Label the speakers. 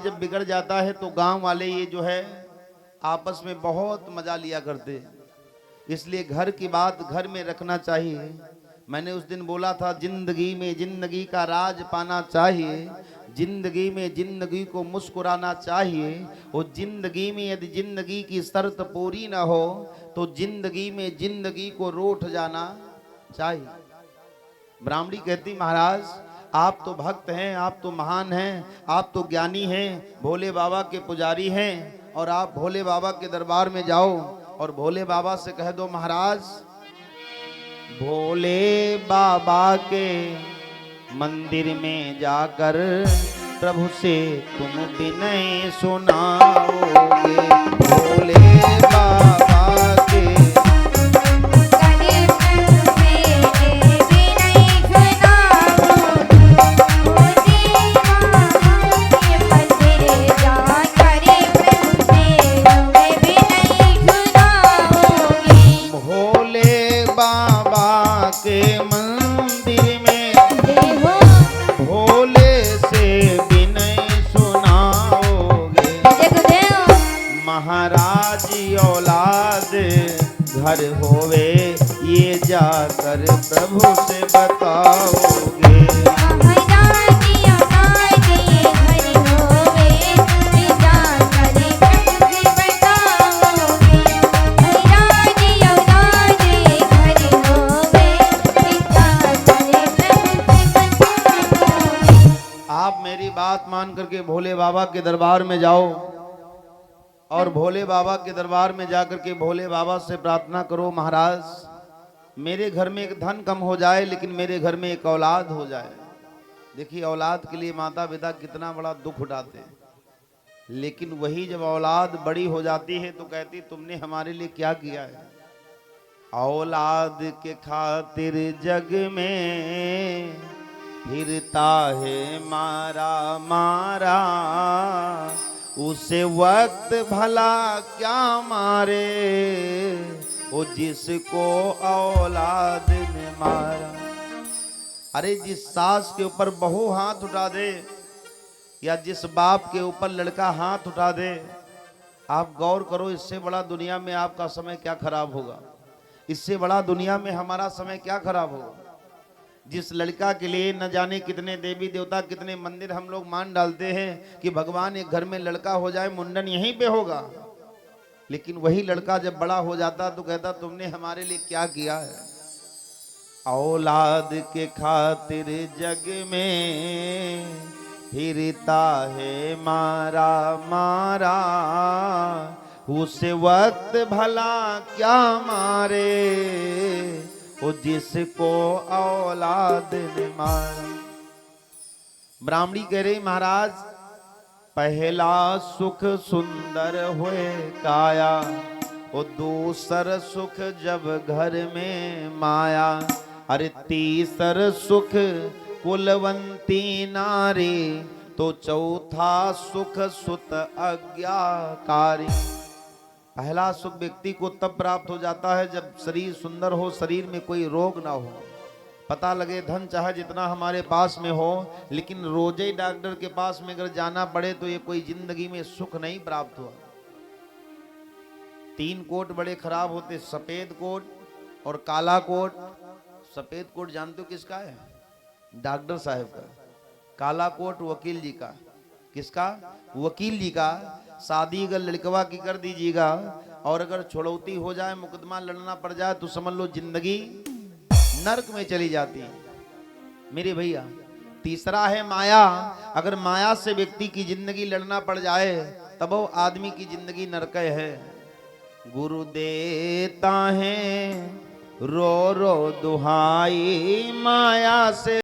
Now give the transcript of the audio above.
Speaker 1: जब बिगड़ जाता है तो गांव वाले ये जो है आपस में बहुत मजा लिया करते हैं। इसलिए घर की बात घर में रखना चाहिए। मैंने उस दिन बोला था जिंदगी में जिंदगी का राज पाना चाहिए, जिंदगी में जिंदगी को मुस्कुराना चाहिए। और जिंदगी में यदि जिंदगी की शर्त पूरी ना हो तो जिंदगी में जिंदगी को रूठ जाना चाहिए। ब्राह्मणी कहती महाराज आप तो भक्त हैं, आप तो महान हैं, आप तो ज्ञानी हैं, भोले बाबा के पुजारी हैं, और आप भोले बाबा के दरबार में जाओ और भोले बाबा से कह दो महाराज भोले बाबा के मंदिर में जाकर प्रभु से तुम विनय सुनाओगे। भोले बाबा के घर होवे ये जाकर प्रभु से बताओगे। आप मेरी बात मान करके भोले बाबा के दरबार में जाओ और भोले बाबा के दरबार में जाकर के भोले बाबा से प्रार्थना करो महाराज मेरे घर में एक धन कम हो जाए लेकिन मेरे घर में एक औलाद हो जाए। देखिए औलाद के लिए माता पिता कितना बड़ा दुख उठाते हैं, लेकिन वही जब औलाद बड़ी हो जाती है तो कहती तुमने हमारे लिए क्या किया है। औलाद के खातिर जग में फिरता है मारा मारा, उसे वक्त भला क्या मारे वो जिसको औलाद ने मारा। अरे जिस सास के ऊपर बहू हाथ उठा दे या जिस बाप के ऊपर लड़का हाथ उठा दे, आप गौर करो इससे बड़ा दुनिया में आपका समय क्या खराब होगा, इससे बड़ा दुनिया में हमारा समय क्या खराब होगा। जिस लड़का के लिए न जाने कितने देवी देवता कितने मंदिर हम लोग मान डालते हैं कि भगवान एक घर में लड़का हो जाए मुंडन यहीं पे होगा, लेकिन वही लड़का जब बड़ा हो जाता तो कहता तुमने हमारे लिए क्या किया है। औलाद के खातिर जग में फिरता है मारा मारा, उसे वक्त भला क्या मारे वो जिसको औलाद ने मारा। ब्राह्मणी कह रही महाराज पहला सुख सुंदर हुए काया, वो दूसर सुख जब घर में माया, अरे तीसर सुख कुलवंती नारी, तो चौथा सुख सुत आज्ञाकारी। पहला सुख व्यक्ति को तब प्राप्त हो जाता है जब शरीर सुंदर हो, शरीर में कोई रोग ना हो। पता लगे धन चाहे जितना हमारे पास में हो लेकिन रोजे डॉक्टर के पास में अगर जाना पड़े तो ये कोई जिंदगी में सुख नहीं प्राप्त हुआ। 3 कोट बड़े खराब होते, सफेद कोट और काला कोट। सफेद कोट जानते हो किसका है? डॉक्टर साहब का। काला कोट वकील जी का। किसका? वकील जी का। शादी अगर लड़कवा की कर दीजिएगा और अगर छोड़ौती हो जाए, मुकदमा लड़ना पड़ जाए तो समझ लो जिंदगी नरक में चली जाती है मेरे भैया। तीसरा है माया। अगर माया से व्यक्ति की जिंदगी लड़ना पड़ जाए तब वो आदमी की जिंदगी नरक है। गुरु देता है रो रो दुहाई माया से